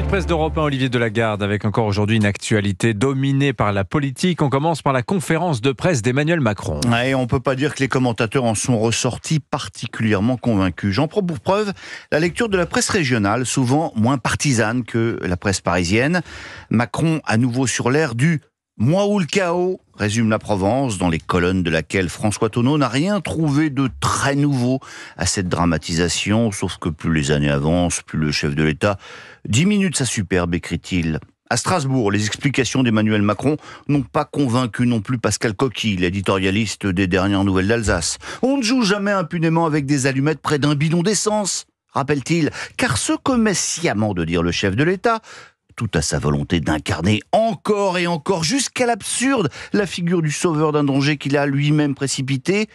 presse d'Europe 1, Olivier Delagarde, avec encore aujourd'hui une actualité dominée par la politique. On commence par la conférence de presse d'Emmanuel Macron. Et on ne peut pas dire que les commentateurs en sont ressortis particulièrement convaincus. J'en prends pour preuve la lecture de la presse régionale, souvent moins partisane que la presse parisienne. Macron, à nouveau sur l'air du « moi ou le chaos », résume la Provence, dans les colonnes de laquelle François Tonneau n'a rien trouvé de très nouveau à cette dramatisation, sauf que plus les années avancent, plus le chef de l'État diminue de sa superbe, écrit-il. À Strasbourg, les explications d'Emmanuel Macron n'ont pas convaincu non plus Pascal Coquille, l'éditorialiste des dernières nouvelles d'Alsace. On ne joue jamais impunément avec des allumettes près d'un bidon d'essence, rappelle-t-il, car ce qu'omet sciemment de dire le chef de l'État, tout à sa volonté d'incarner encore et encore, jusqu'à l'absurde, la figure du sauveur d'un danger qu'il a lui-même précipité,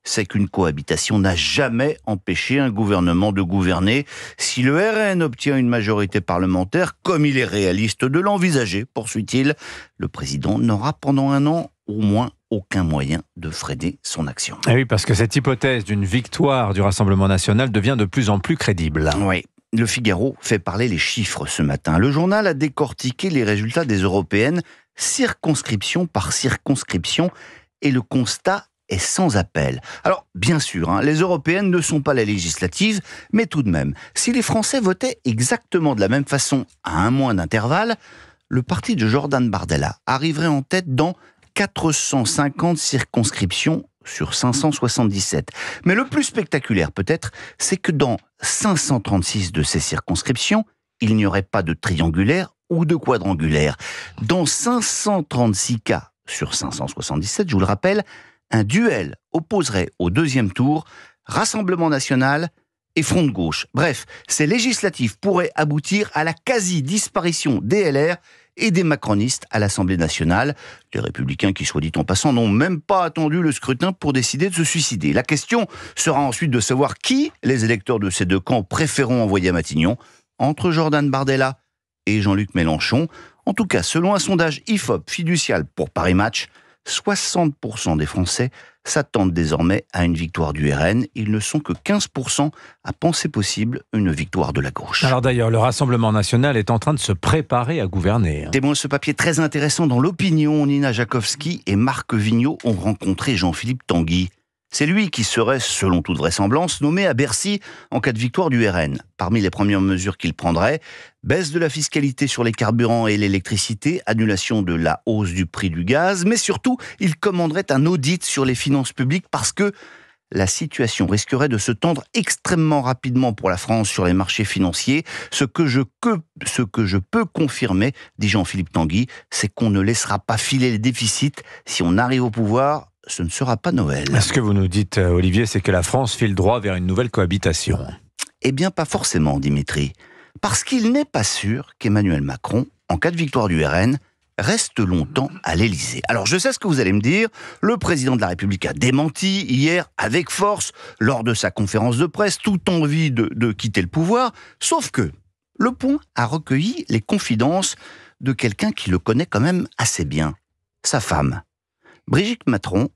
c'est qu'une cohabitation n'a jamais empêché un gouvernement de gouverner. Si le RN obtient une majorité parlementaire, comme il est réaliste de l'envisager, poursuit-il, le président n'aura pendant un an au moins aucun moyen de freiner son action. Et oui, parce que cette hypothèse d'une victoire du Rassemblement national devient de plus en plus crédible. Oui. Le Figaro fait parler les chiffres ce matin. Le journal a décortiqué les résultats des européennes, circonscription par circonscription, et le constat est sans appel. Alors, bien sûr, les européennes ne sont pas les législatives, mais tout de même, si les Français votaient exactement de la même façon à un mois d'intervalle, le parti de Jordan Bardella arriverait en tête dans 450 circonscriptions sur 577. Mais le plus spectaculaire peut-être, c'est que dans 536 de ces circonscriptions, il n'y aurait pas de triangulaire ou de quadrangulaire. Dans 536 cas sur 577, je vous le rappelle, un duel opposerait au deuxième tour Rassemblement national et Front de gauche. Bref, ces législatives pourraient aboutir à la quasi-disparition des LR et des macronistes à l'Assemblée nationale. Les républicains qui, soit dit en passant, n'ont même pas attendu le scrutin pour décider de se suicider. La question sera ensuite de savoir qui les électeurs de ces deux camps préféreront envoyer à Matignon, entre Jordan Bardella et Jean-Luc Mélenchon. En tout cas, selon un sondage IFOP fiducial pour Paris Match, 60% des Français s'attendent désormais à une victoire du RN. Ils ne sont que 15% à penser possible une victoire de la gauche. Alors d'ailleurs, le Rassemblement national est en train de se préparer à gouverner. Témoin de ce papier très intéressant dans l'Opinion, Nina Jakovski et Marc Vigneault ont rencontré Jean-Philippe Tanguy. C'est lui qui serait, selon toute vraisemblance, nommé à Bercy en cas de victoire du RN. Parmi les premières mesures qu'il prendrait, baisse de la fiscalité sur les carburants et l'électricité, annulation de la hausse du prix du gaz, mais surtout, il commanderait un audit sur les finances publiques parce que la situation risquerait de se tendre extrêmement rapidement pour la France sur les marchés financiers. Ce que je peux confirmer, dit Jean-Philippe Tanguy, c'est qu'on ne laissera pas filer les déficits si on arrive au pouvoir. Ce ne sera pas Noël. Ce que vous nous dites, Olivier, c'est que la France file droit vers une nouvelle cohabitation. Eh bien, pas forcément, Dimitri. Parce qu'il n'est pas sûr qu'Emmanuel Macron, en cas de victoire du RN, reste longtemps à l'Élysée. Alors, je sais ce que vous allez me dire. Le président de la République a démenti hier, avec force, lors de sa conférence de presse, toute envie de quitter le pouvoir. Sauf que Le Point a recueilli les confidences de quelqu'un qui le connaît quand même assez bien. Sa femme. Brigitte Macron,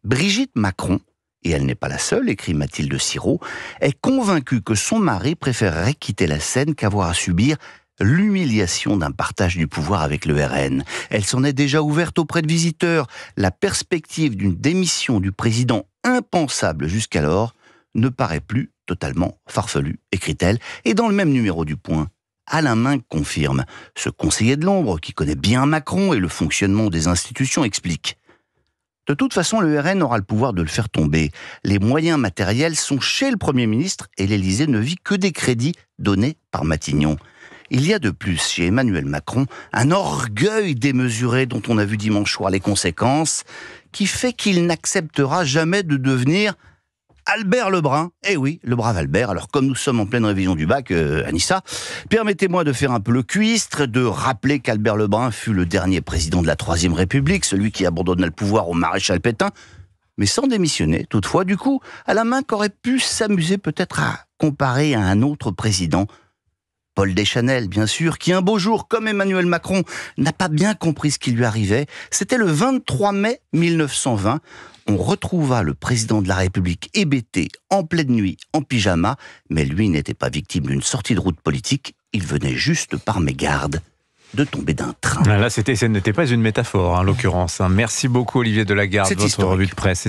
et elle n'est pas la seule, écrit Mathilde Siraud, est convaincue que son mari préférerait quitter la scène qu'avoir à subir l'humiliation d'un partage du pouvoir avec le RN. Elle s'en est déjà ouverte auprès de visiteurs. La perspective d'une démission du président impensable jusqu'alors ne paraît plus totalement farfelue, écrit-elle. Et dans le même numéro du Point, Alain Minc confirme. Ce conseiller de l'ombre, qui connaît bien Macron et le fonctionnement des institutions, explique. De toute façon, le RN aura le pouvoir de le faire tomber. Les moyens matériels sont chez le Premier ministre et l'Élysée ne vit que des crédits donnés par Matignon. Il y a de plus chez Emmanuel Macron un orgueil démesuré dont on a vu dimanche soir les conséquences, qui fait qu'il n'acceptera jamais de devenir Albert Lebrun. Eh oui, le brave Albert. Alors comme nous sommes en pleine révision du bac, Anissa, permettez-moi de faire un peu le cuistre, de rappeler qu'Albert Lebrun fut le dernier président de la Troisième République, celui qui abandonna le pouvoir au maréchal Pétain, mais sans démissionner. Toutefois, du coup, Alain Minc aurait pu s'amuser peut-être à comparer à un autre président, Paul Deschanel, bien sûr, qui un beau jour, comme Emmanuel Macron, n'a pas bien compris ce qui lui arrivait. C'était le 23 mai 1920. On retrouva le président de la République hébété, en pleine nuit, en pyjama, mais lui n'était pas victime d'une sortie de route politique, il venait juste par mégarde de tomber d'un train. Là, ce n'était pas une métaphore, en l'occurrence. Merci beaucoup, Olivier Delagarde, C'est votre historique. revue de presse.